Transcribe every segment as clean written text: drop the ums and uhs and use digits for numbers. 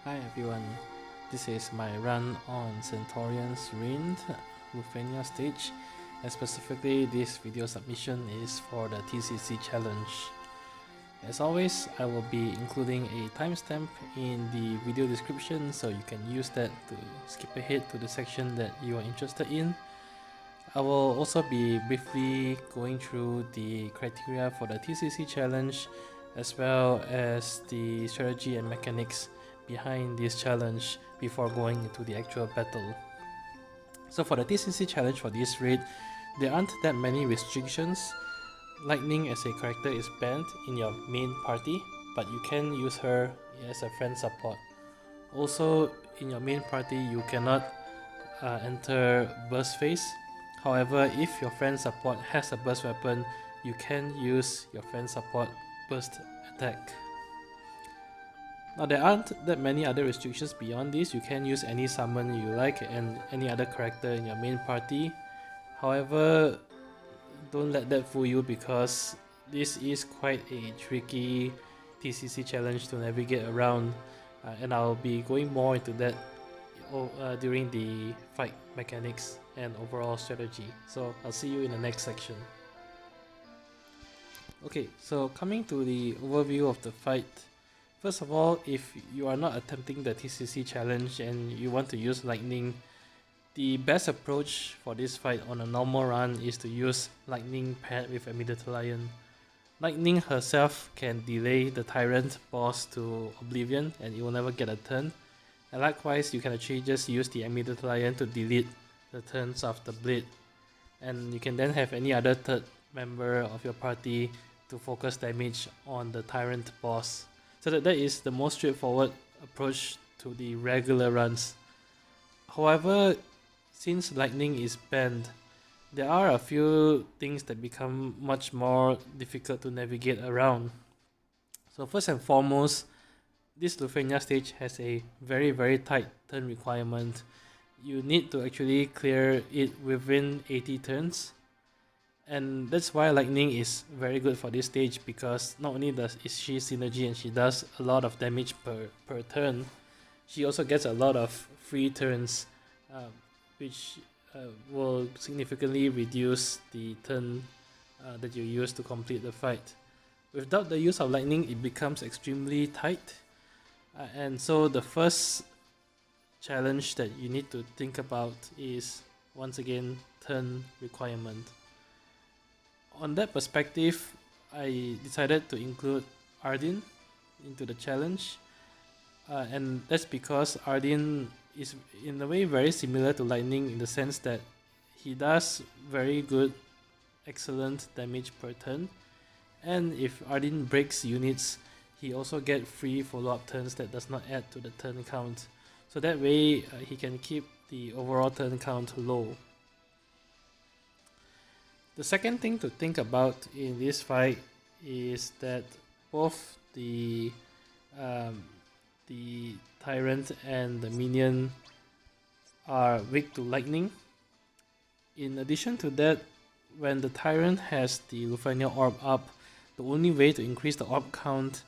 Hi everyone, this is my run on Centaurion's Reigned Lufenia stage, and specifically this video submission is for the TCC challenge. As always, I will be including a timestamp in the video description so you can use that to skip ahead to the section that you are interested in. I will also be briefly going through the criteria for the TCC challenge as well as the strategy and mechanics behind this challenge before going into the actual battle. So for the TCC challenge for this raid, there aren't that many restrictions. Lightning as a character is banned in your main party, but you can use her as a friend support. Also, in your main party, you cannot enter burst phase. However, if your friend support has a burst weapon, you can use your friend support burst attack. Now there aren't that many other restrictions beyond this. You can use any summon you like and any other character in your main party. However, don't let that fool you because this is quite a tricky TCC challenge to navigate around, and I'll be going more into that during the fight mechanics and overall strategy. So I'll see you in the next section. Okay, so coming to the overview of the fight. First of all, if you are not attempting the TCC challenge and you want to use lightning, the best approach for this fight on a normal run is to use lightning paired with Lion. Lightning herself can delay the Tyrant boss to oblivion and it will never get a turn. And likewise, you can actually just use the Lion to delete the turns of the blade. And you can then have any other third member of your party to focus damage on the Tyrant boss. So that is the most straightforward approach to the regular runs. However, since lightning is banned, there are a few things that become much more difficult to navigate around. So first and foremost, this Lufenia stage has a very tight turn requirement. You need to actually clear it within 80 turns. And that's why lightning is very good for this stage, because not only is she synergy and she does a lot of damage per turn, she also gets a lot of free turns, which will significantly reduce the turn that you use to complete the fight. Without the use of lightning, it becomes extremely tight, and so the first challenge that you need to think about is once again turn requirement. On that perspective, I decided to include Ardyn into the challenge, and that's because Ardyn is in a way very similar to lightning in the sense that he does very good, excellent damage per turn, and if Ardyn breaks units, he also gets free follow-up turns that does not add to the turn count, so that way he can keep the overall turn count low. The second thing to think about in this fight is that both the Tyrant and the minion are weak to lightning. In addition to that, when the Tyrant has the Lufenia orb up, the only way to increase the orb count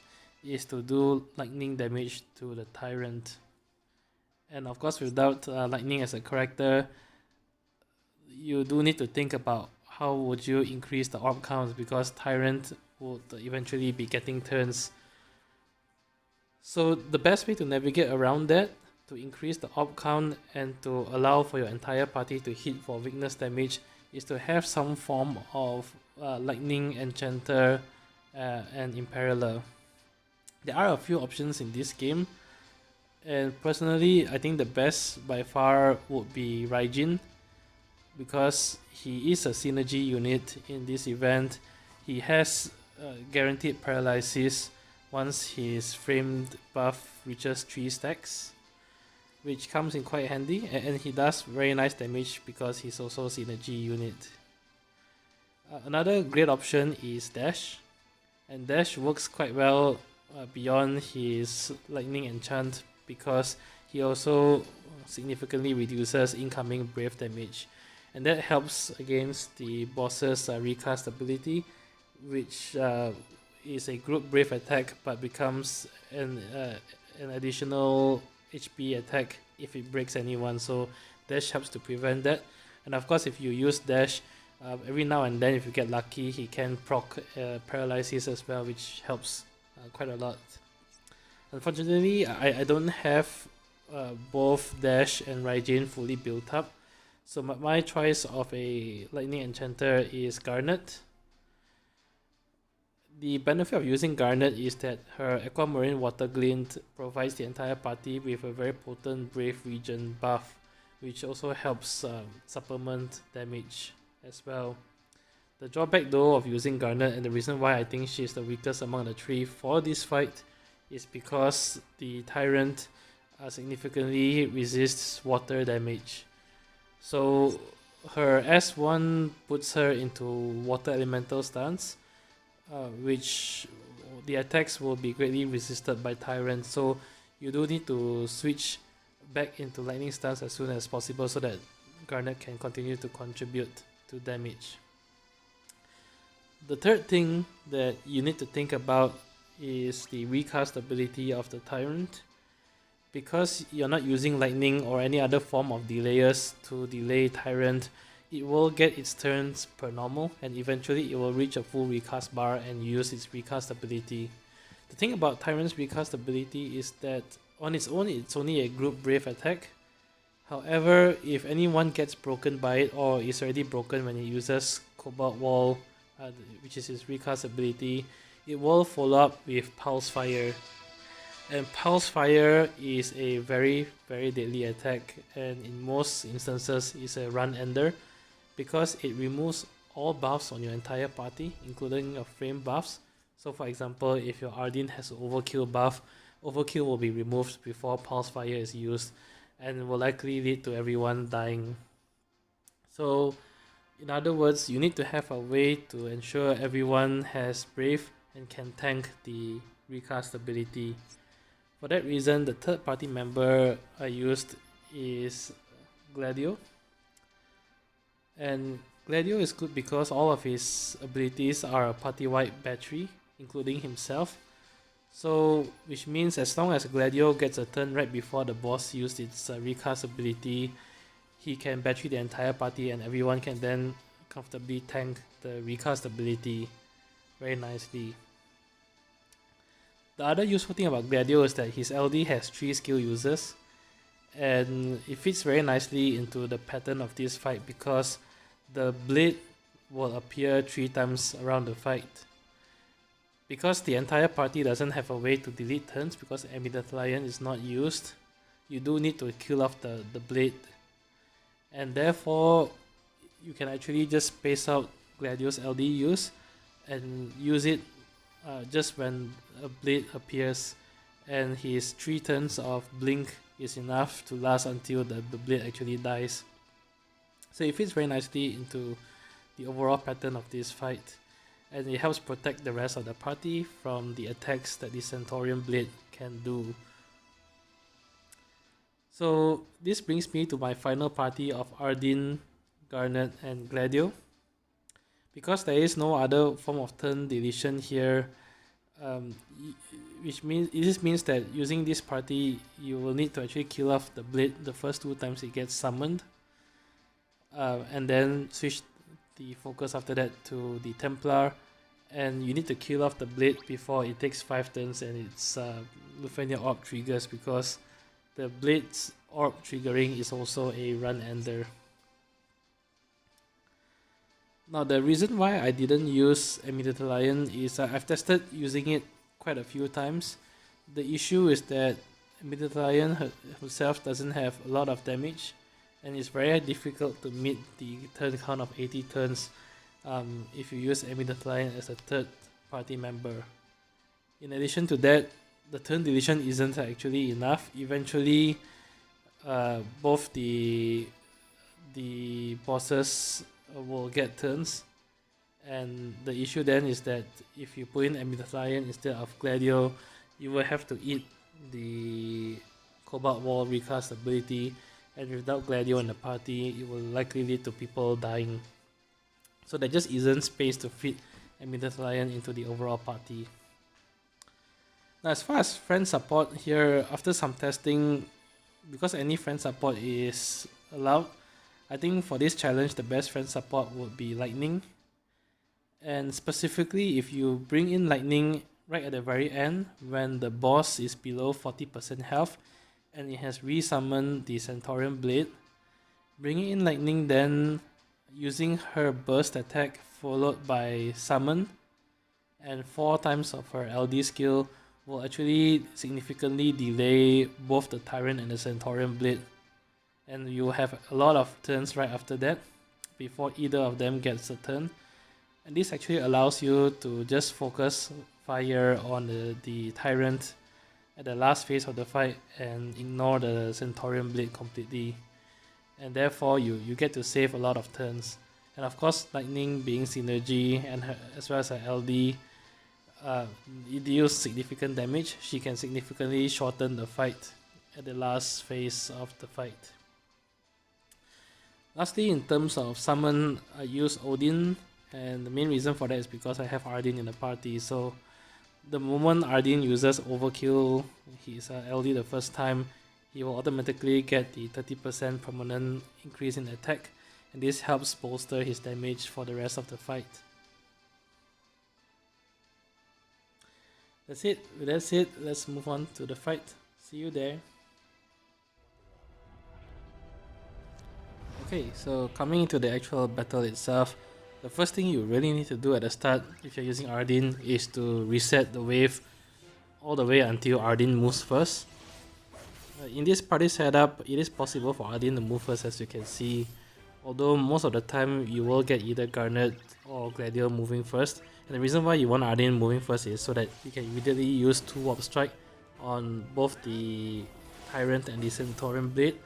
is to do lightning damage to the Tyrant. And of course, without lightning as a character, you do need to think about how would you increase the orb count, because Tyrant would eventually be getting turns. So the best way to navigate around that, to increase the orb count and to allow for your entire party to hit for weakness damage, is to have some form of lightning enchanter and imperialer. There are a few options in this game, and personally I think the best by far would be Ardyn, because he is a synergy unit in this event. He has guaranteed paralysis once his framed buff reaches 3 stacks, which comes in quite handy, and he does very nice damage because he's also a synergy unit. Another great option is Dash, and Dash works quite well beyond his lightning enchant because he also significantly reduces incoming brave damage. And that helps against the boss's recast ability, which is a group brave attack but becomes an an additional HP attack if it breaks anyone, so dash helps to prevent that. And of course, if you use dash, every now and then if you get lucky, he can proc paralysis as well, which helps quite a lot. Unfortunately, I don't have both dash and Raijin fully built up, so my choice of a lightning enchanter is Garnet. The benefit of using Garnet is that her Aquamarine Water Glint provides the entire party with a very potent Brave Region buff, which also helps supplement damage as well. The drawback though of using Garnet, and the reason why I think she's the weakest among the three for this fight, is because the Tyrant significantly resists water damage. So her S1 puts her into water elemental stance, which the attacks will be greatly resisted by Tyrant, so you do need to switch back into lightning stance as soon as possible so that Garnet can continue to contribute to damage. The third thing that you need to think about is the recast ability of the Tyrant. Because you're not using lightning or any other form of delayers to delay Tyrant, it will get its turns per normal, and eventually it will reach a full recast bar and use its recast ability. The thing about Tyrant's recast ability is that on its own it's only a group brave attack. However, if anyone gets broken by it or is already broken when it uses Cobalt Wall, which is its recast ability, it will follow up with Pulse Fire. And Pulse Fire is a very deadly attack, and in most instances is a run ender, because it removes all buffs on your entire party, including your frame buffs. So for example, if your Ardyn has an overkill buff, overkill will be removed before Pulse Fire is used, and will likely lead to everyone dying. So in other words, you need to have a way to ensure everyone has Brave and can tank the recast ability. For that reason, the third party member I used is Gladio. And Gladio is good because all of his abilities are a party-wide battery, including himself. So, which means as long as Gladio gets a turn right before the boss used its recast ability, he can battery the entire party and everyone can then comfortably tank the recast ability very nicely. The other useful thing about Gladio is that his LD has 3 skill users, and it fits very nicely into the pattern of this fight because the blade will appear 3 times around the fight. Because the entire party doesn't have a way to delete turns because Eminent Lion is not used, you do need to kill off the blade, and therefore you can actually just space out Gladio's LD use and use it just when a blade appears, and his 3 turns of blink is enough to last until the blade actually dies. So it fits very nicely into the overall pattern of this fight, and it helps protect the rest of the party from the attacks that the Centaurion blade can do. So this brings me to my final party of Ardyn, Garnet and Gladio. Because there is no other form of turn deletion here, this means that using this party you will need to actually kill off the blade the first 2 times it gets summoned, and then switch the focus after that to the Templar, and you need to kill off the blade before it takes 5 turns and its Lufenia orb triggers, because the blade's orb triggering is also a run ender. Now the reason why I didn't use Eminent Lion is I've tested using it quite a few times. The issue is that Eminent Lion herself doesn't have a lot of damage, and it's very difficult to meet the turn count of 80 turns if you use Eminent Lion as a third party member. In addition to that, the turn deletion isn't actually enough. Eventually, both the bosses will get turns, and the issue then is that if you put in Eminent Lion instead of Gladio, you will have to eat the Cobalt Wall recast ability, and without Gladio in the party, it will likely lead to people dying. So there just isn't space to fit Eminent Lion into the overall party. Now, as far as friend support here, after some testing, because any friend support is allowed, I think for this challenge, the best friend support would be lightning. And specifically, if you bring in lightning right at the very end, when the boss is below 40% health, and it has resummoned the Centaurion blade, bringing in lightning, then using her burst attack followed by summon, and 4 times of her LD skill will actually significantly delay both the Tyrant and the Centaurion blade. And you have a lot of turns right after that before either of them gets a turn. And this actually allows you to just focus fire on the Tyrant at the last phase of the fight and ignore the Centaurion blade completely. And therefore you get to save a lot of turns. And of course, lightning being synergy and as well as her LD, it deals significant damage. She can significantly shorten the fight at the last phase of the fight. Lastly, in terms of summon, I use Ardyn, and the main reason for that is because I have Ardyn in the party. So the moment Ardyn uses overkill his LD the first time, he will automatically get the 30% permanent increase in attack, and this helps bolster his damage for the rest of the fight. That's it. Let's move on to the fight. See you there. Okay, so coming into the actual battle itself, the first thing you really need to do at the start if you're using Ardyn is to reset the wave all the way until Ardyn moves first. In this party setup, it is possible for Ardyn to move first, as you can see, although most of the time you will get either Garnet or Gladiolus moving first. And the reason why you want Ardyn moving first is so that you can immediately use 2 Warp Strike on both the Tyrant and the Centaurion blade,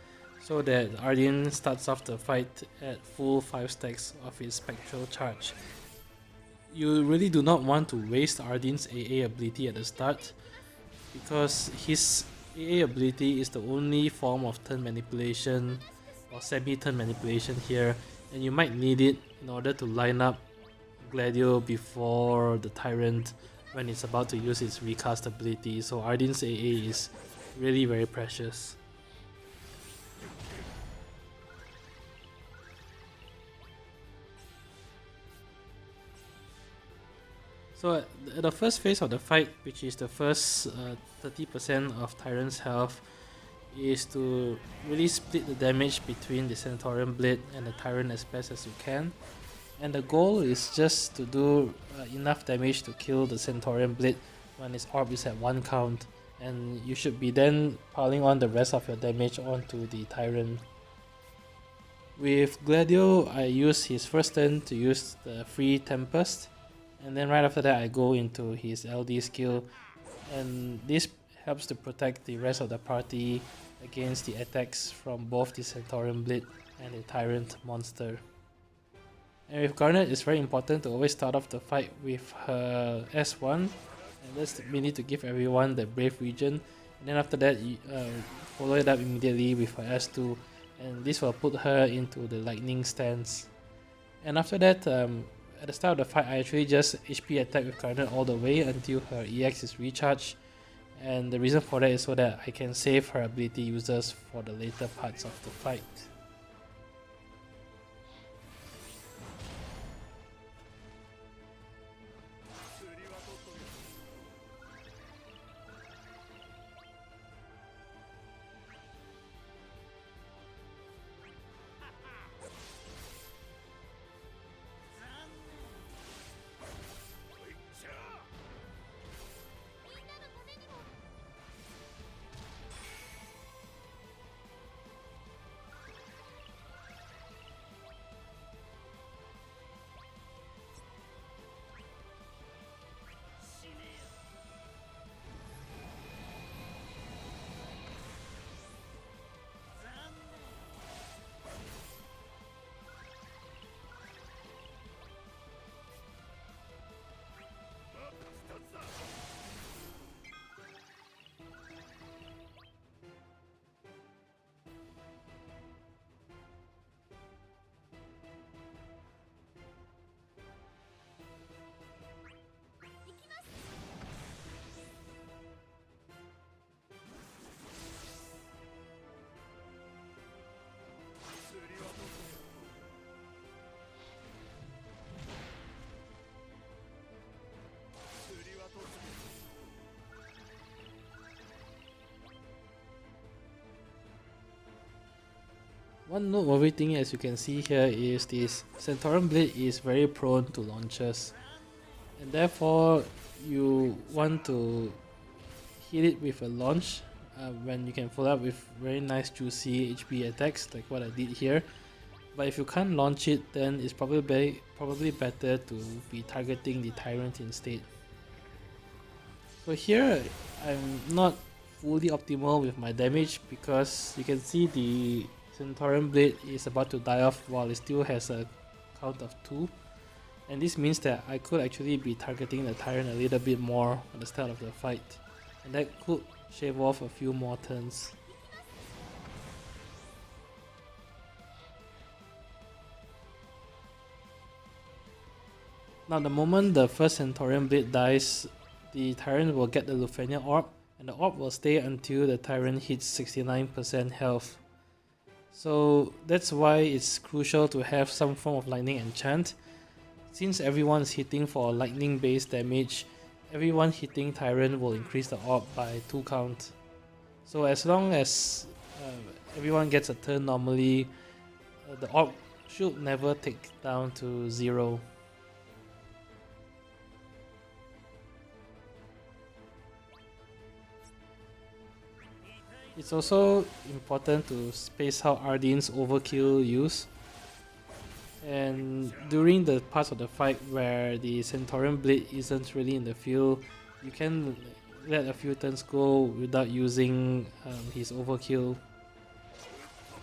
so that Ardyn starts off the fight at full 5 stacks of his Spectral Charge. You really do not want to waste Ardyn's AA ability at the start, because his AA ability is the only form of turn manipulation or semi-turn manipulation here, and you might need it in order to line up Gladio before the Tyrant when it's about to use its recast ability. So Ardyn's AA is really very precious. So at the first phase of the fight, which is the first 30% of Tyrant's health, is to really split the damage between the Centaurion blade and the Tyrant as best as you can. And the goal is just to do enough damage to kill the Centaurion blade when its orb is at 1 count, and you should be then piling on the rest of your damage onto the Tyrant. With Gladio, I use his first turn to use the free Tempest, and then right after that I go into his LD skill, and this helps to protect the rest of the party against the attacks from both the Centaurion blade and the Tyrant monster. And with Garnet, it's very important to always start off the fight with her S1, and that's we need to give everyone the Brave Region, and then after that you follow it up immediately with her S2, and this will put her into the lightning stance. And after that, at the start of the fight, I actually just HP attack with Garnet all the way until her EX is recharged, and the reason for that is so that I can save her ability users for the later parts of the fight. One noteworthy thing, as you can see here, is this Centaurion blade is very prone to launches, and therefore you want to hit it with a launch when you can follow up with very nice juicy HP attacks like what I did here. But if you can't launch it, then it's probably better to be targeting the Tyrant instead. So here I'm not fully optimal with my damage because you can see the Centaurion blade is about to die off while it still has a count of 2, and this means that I could actually be targeting the Tyrant a little bit more at the start of the fight, and that could shave off a few more turns. Now the moment the first Centaurion blade dies, the Tyrant will get the Lufenia orb, and the orb will stay until the Tyrant hits 69% health. So that's why it's crucial to have some form of lightning enchant. Since everyone is hitting for lightning based damage, everyone hitting Tyrant will increase the orb by 2 count. So as long as everyone gets a turn normally, the orb should never take down to 0. It's also important to space out Ardyn's overkill use. And during the parts of the fight where the Centaurion blade isn't really in the field, you can let a few turns go without using his overkill.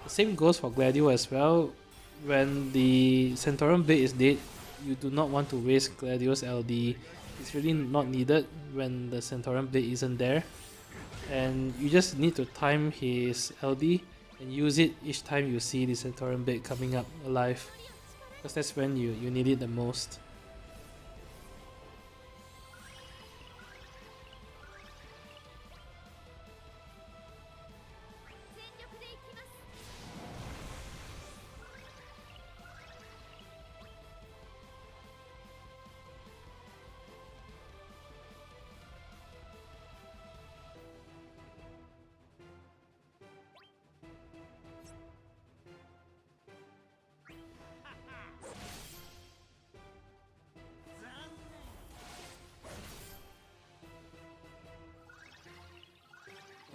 The same goes for Gladiolus as well. When the Centaurion blade is dead, you do not want to waste Gladiolus LD. It's really not needed when the Centaurion blade isn't there. And you just need to time his LD and use it each time you see the Centaurion blade coming up alive, because that's when you need it the most.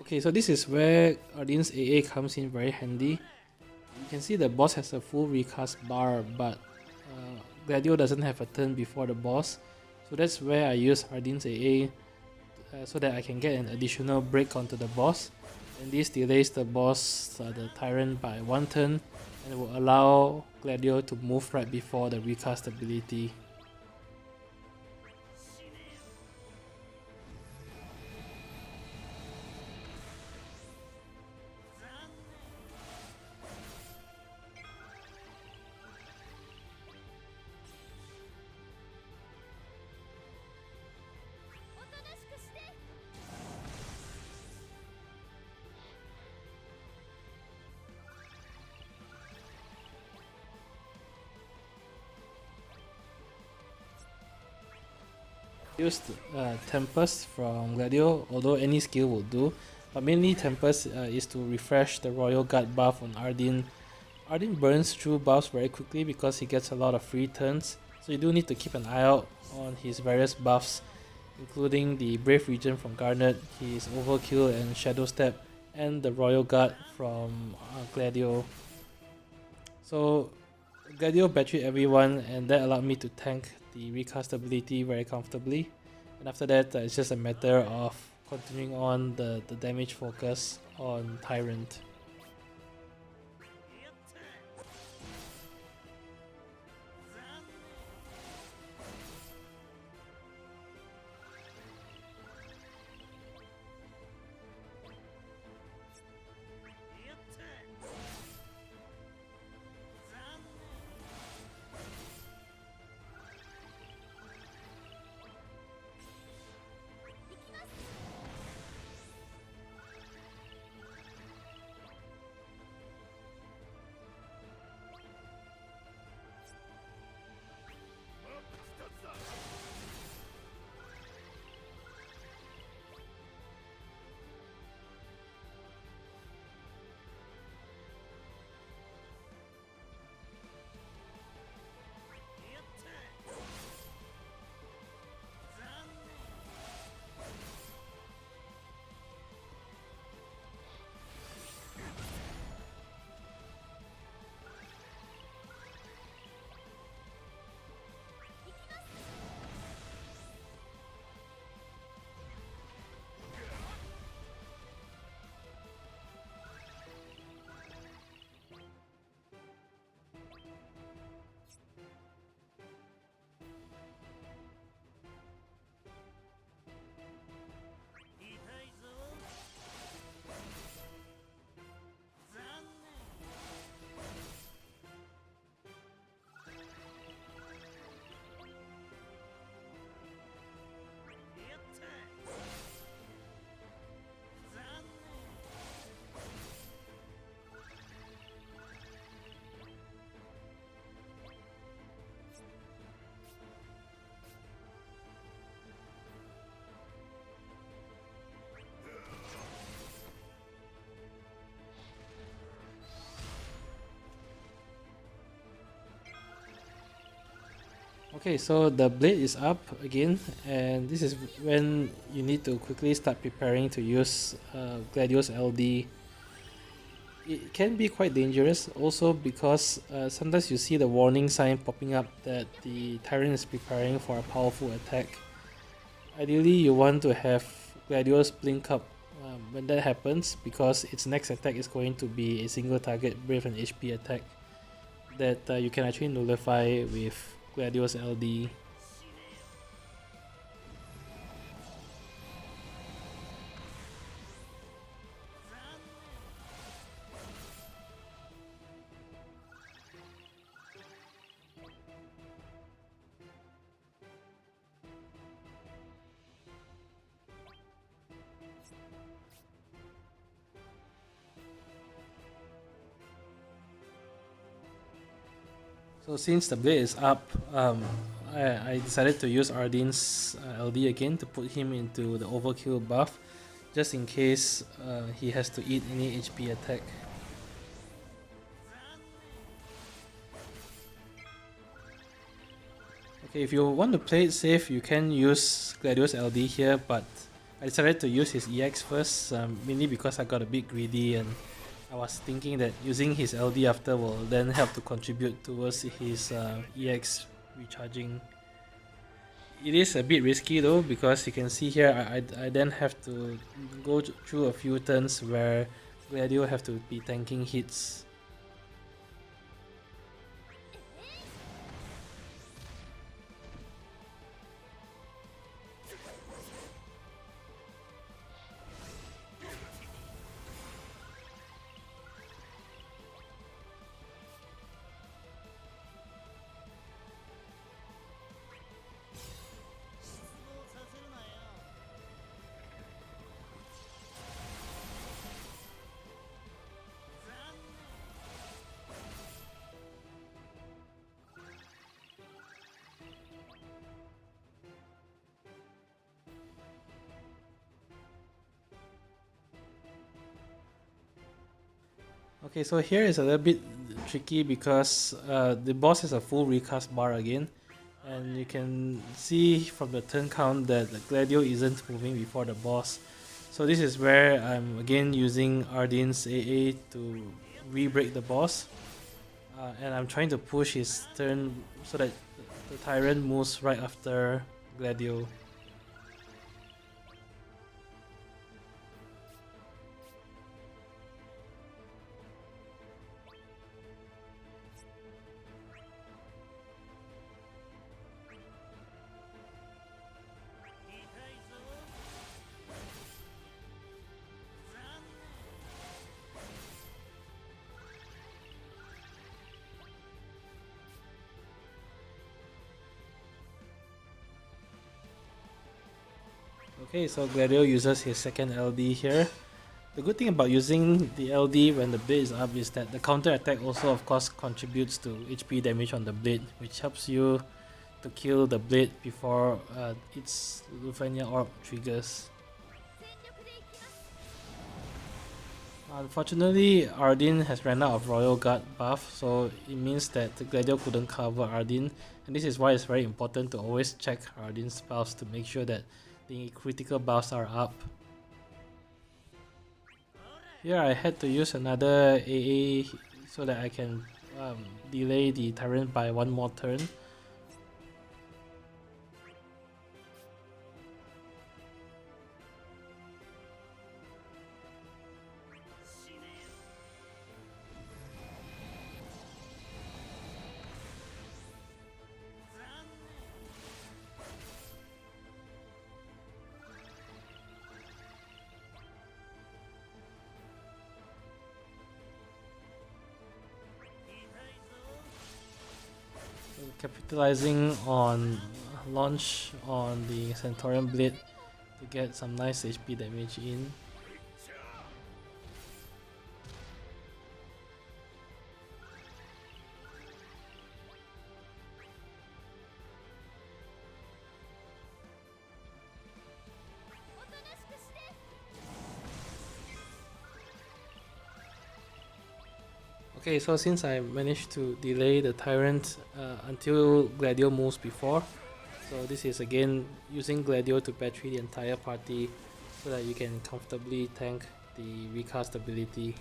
Okay, so this is where Ardyn's AA comes in very handy. You can see the boss has a full recast bar, but Gladio doesn't have a turn before the boss. So that's where I use Ardyn's AA so that I can get an additional break onto the boss. And this delays the boss, the Tyrant, by 1 turn, and will allow Gladio to move right before the recast ability. Used Tempest from Gladio, although any skill will do, but mainly Tempest is to refresh the Royal Guard buff on Ardyn. Ardyn burns through buffs very quickly because he gets a lot of free turns, so you do need to keep an eye out on his various buffs, including the Brave Regen from Garnet, his Overkill and Shadow Step, and the Royal Guard from Gladio. So Gladio battered everyone, and that allowed me to tank the recast ability very comfortably, and after that it's just a matter of continuing on the damage focus on Tyrant. Okay, so the blade is up again, and this is when you need to quickly start preparing to use Gladiolus LD. It can be quite dangerous also because sometimes you see the warning sign popping up that the Tyrant is preparing for a powerful attack. Ideally, you want to have Gladiolus blink up when that happens, because its next attack is going to be a single target Brave and HP attack that you can actually nullify with Gladiolus LD. So since the blade is up, I decided to use Ardyn's LD again to put him into the overkill buff, just in case he has to eat any HP attack. Okay, if you want to play it safe, you can use Gladiolus LD here, but I decided to use his EX first, mainly because I got a bit greedy and I was thinking that using his LD after will then help to contribute towards his EX recharging. It is a bit risky though, because you can see here I then have to go through a few turns where Gladio have to be tanking hits. Okay, so here is a little bit tricky because the boss has a full recast bar again, and you can see from the turn count that the Gladio isn't moving before the boss. So this is where I'm again using Ardyn's AA to re-break the boss, and I'm trying to push his turn so that the Tyrant moves right after Gladio. Okay, so Gladio uses his second LD here. The good thing about using the LD when the blade is up is that the counter attack also of course contributes to HP damage on the blade, which helps you to kill the blade before its Lufenia orb triggers. Unfortunately, Ardyn has ran out of Royal Guard buff, so it means that the Gladio couldn't cover Ardyn, and this is why it's very important to always check Ardyn's buffs to make sure that the critical buffs are up. Here I had to use another AA so that I can delay the Tyrant by one more turn. Capitalizing on launch on the Centaurion blade to get some nice HP damage in. Okay, so since I managed to delay the Tyrant until Gladio moves before, so this is again using Gladio to battery the entire party so that you can comfortably tank the recast ability.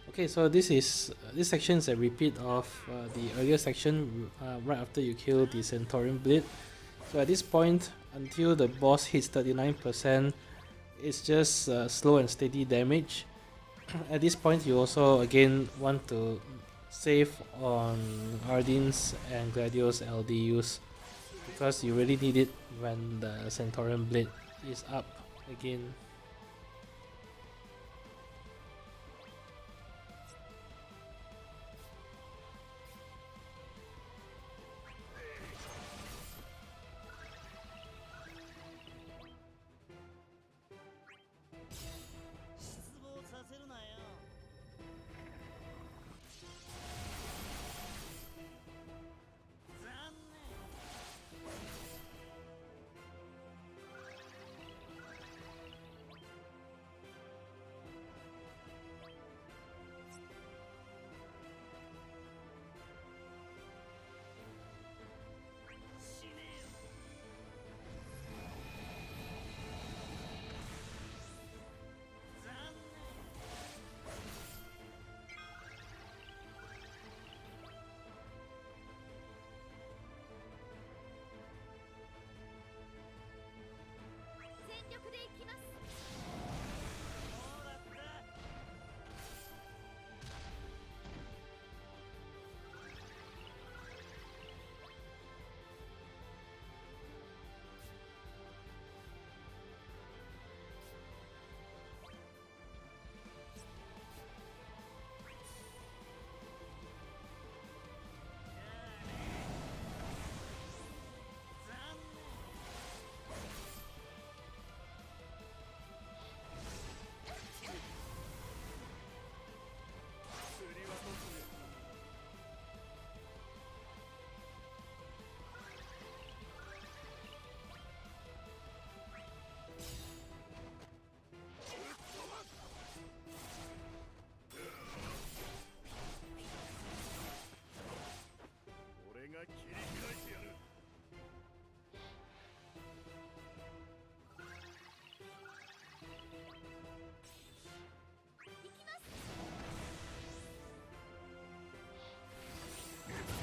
Okay, so this section is a repeat of the earlier section right after you kill the Centaurion Blade. So at this point, until the boss hits 39%, it's just slow and steady damage. At this point, you also again want to save on Ardyn's and Gladiolus LDUs because you really need it when the Centaurion Blade is up again.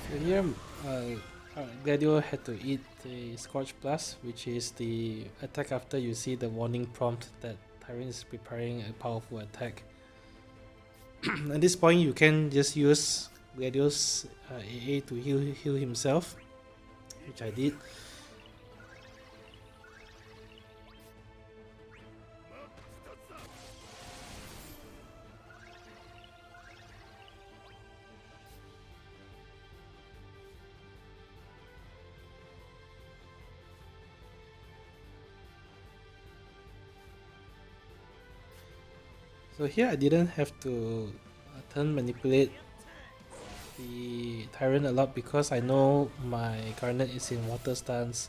So here, Gladio had to eat the Scorch Blast, which is the attack after you see the warning prompt that Tyrant is preparing a powerful attack. At this point, you can just use Gladio's AA to heal himself, which I did. So here I didn't have to turn manipulate the Tyrant a lot because I know my Garnet is in water stance.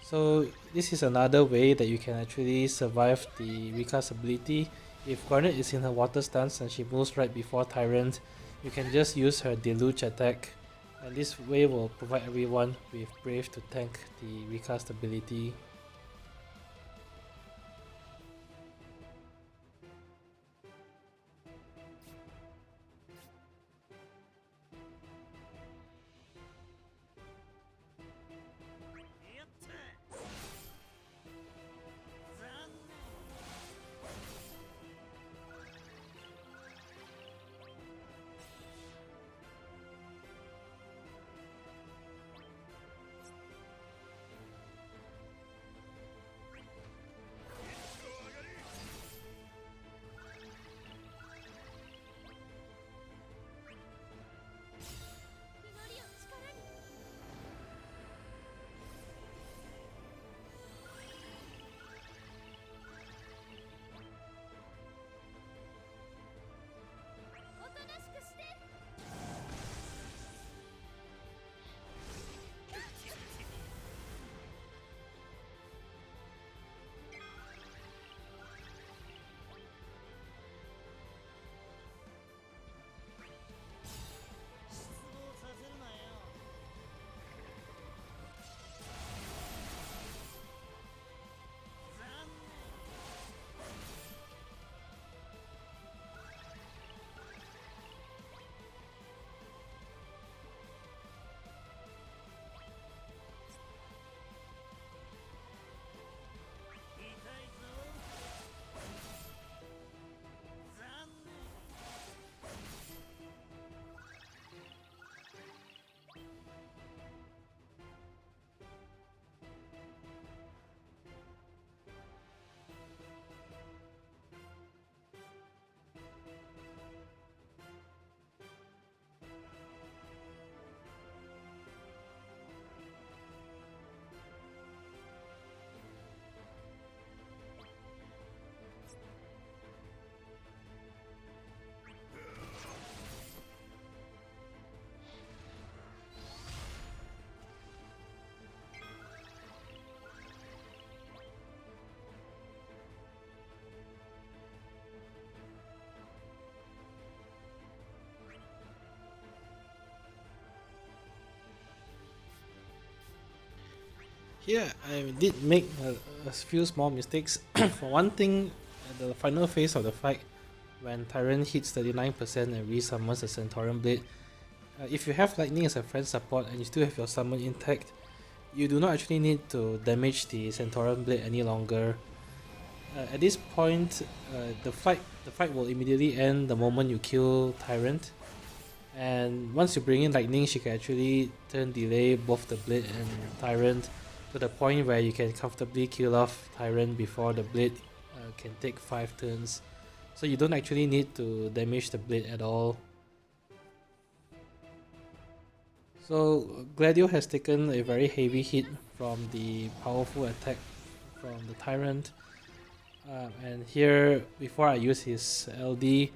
So this is another way that you can actually survive the recast ability. If Garnet is in her water stance and she moves right before Tyrant, you can just use her deluge attack, and this way will provide everyone with Brave to tank the recast ability. Here I did make a few small mistakes. For one thing, at the final phase of the fight, when Tyrant hits 39% and resummons the Centaurion blade, if you have lightning as a friend support and you still have your summon intact, you do not actually need to damage the Centaurion blade any longer. At this point, the fight will immediately end the moment you kill Tyrant. And once you bring in lightning, she can actually turn delay both the blade and Tyrant to the point where you can comfortably kill off Tyrant before the blade can take 5 turns. So you don't actually need to damage the blade at all. So Gladio has taken a very heavy hit from the powerful attack from the Tyrant. And here, before I use his LD,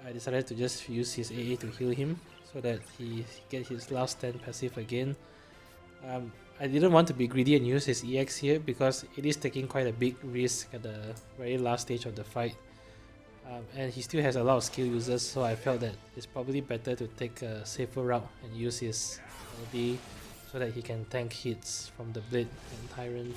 I decided to just use his AA to heal him so that he get his last stand passive again. I didn't want to be greedy and use his EX here because it is taking quite a big risk at the very last stage of the fight. And he still has a lot of skill users, so I felt that it's probably better to take a safer route and use his LD so that he can tank hits from the blade and Tyrant.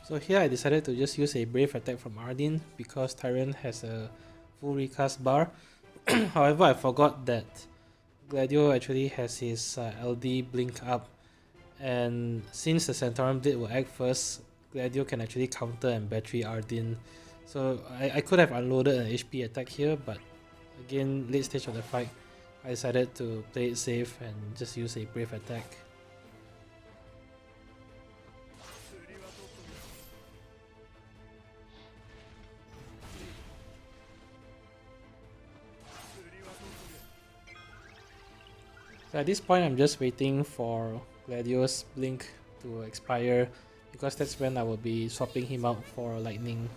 So here I decided to just use a brave attack from Ardyn because Tyrant has a full recast bar. However, I forgot that Gladio actually has his LD blink up, and since the Centaurion blade will act first, Gladio can actually counter and battery Ardyn. So I could have unloaded an HP attack here, but again, late stage of the fight, I decided to play it safe and just use a brave attack. So at this point, I'm just waiting for Gladio's blink to expire because that's when I will be swapping him out for lightning.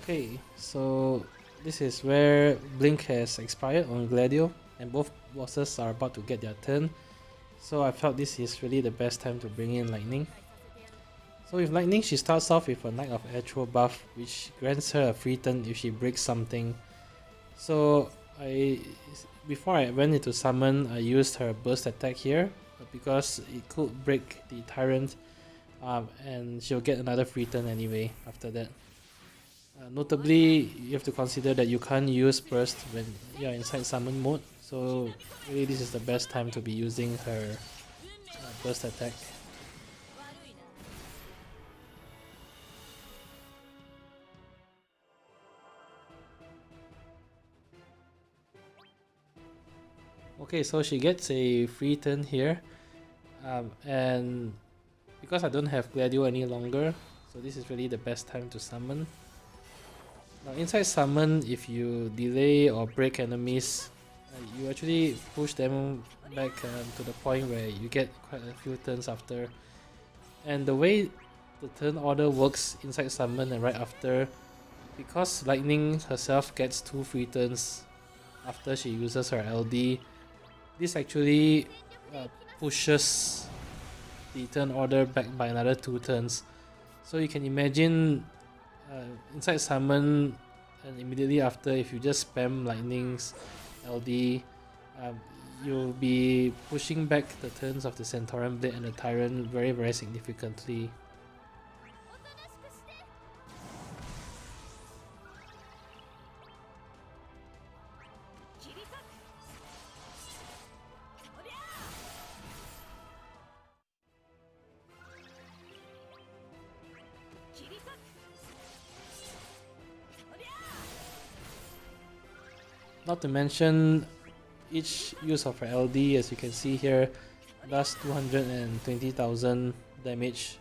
Okay, so this is where Blink has expired on Gladio, and both bosses are about to get their turn. So I felt this is really the best time to bring in Lightning. So with Lightning, she starts off with a Knight of Air buff, which grants her a free turn if she breaks something. So before I went into summon, I used her burst attack here, because it could break the Tyrant, and she'll get another free turn anyway after that. Notably, you have to consider that you can't use burst when you're inside summon mode, so really this is the best time to be using her burst attack. Okay, so she gets a free turn here, and because I don't have Gladio any longer, so this is really the best time to summon. Now inside summon, if you delay or break enemies, you actually push them back to the point where you get quite a few turns after. And the way the turn order works inside summon and right after, because Lightning herself gets 2 free turns after she uses her LD, this actually pushes the turn order back by another 2 turns. So you can imagine inside summon and immediately after, if you just spam Lightning's LD, you'll be pushing back the turns of the Centaurion Blade and the Tyrant very significantly. Not to mention, each use of her LD, as you can see here, does 220,000 damage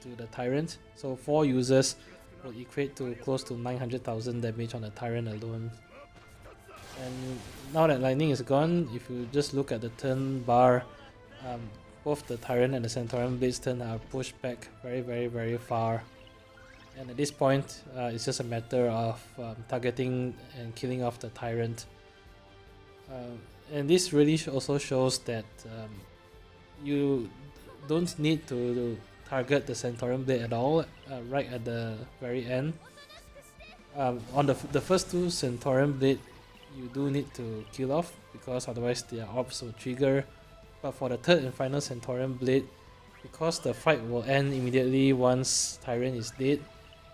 to the Tyrant. So 4 users will equate to close to 900,000 damage on the Tyrant alone. And now that Lightning is gone, if you just look at the turn bar, both the Tyrant and the Centaurion Blade's turn are pushed back very far. And at this point, it's just a matter of targeting and killing off the Tyrant. And this really also shows that you don't need to target the Centaurion Blade at all right at the very end. On the first 2 Centaurion Blade, you do need to kill off, because otherwise their orbs will trigger. But for the 3rd and final Centaurion Blade, because the fight will end immediately once Tyrant is dead,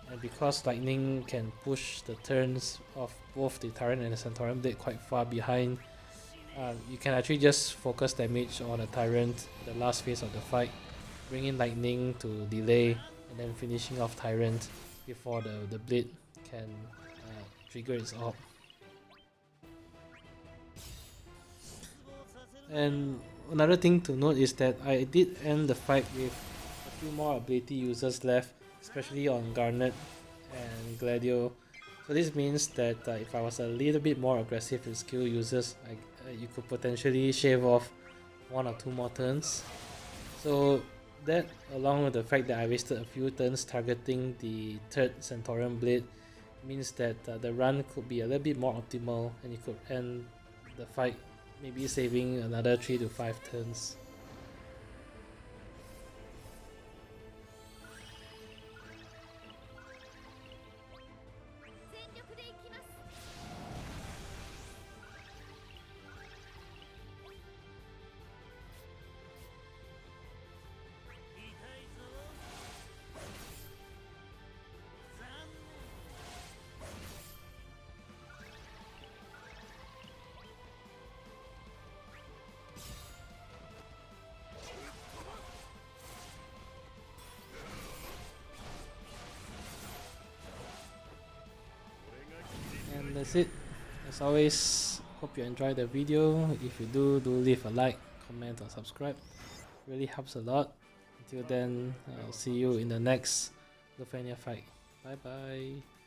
and because Lightning can push the turns of both the Tyrant and the Centaurion Blade quite far behind, you can actually just focus damage on the Tyrant at the last phase of the fight, bring in Lightning to delay, and then finishing off Tyrant before the Blade can trigger its orb. And another thing to note is that I did end the fight with a few more ability users left, especially on Garnet and Gladio. So this means that if I was a little bit more aggressive with skill users, you could potentially shave off 1 or 2 more turns. So that, along with the fact that I wasted a few turns targeting the 3rd Centaurion Blade, means that the run could be a little bit more optimal, and you could end the fight maybe saving another 3 to 5 turns. And that's it. As always, hope you enjoyed the video. If you do leave a like, comment or subscribe. It really helps a lot. Until then, I'll see you in the next Lufenia fight. Bye bye.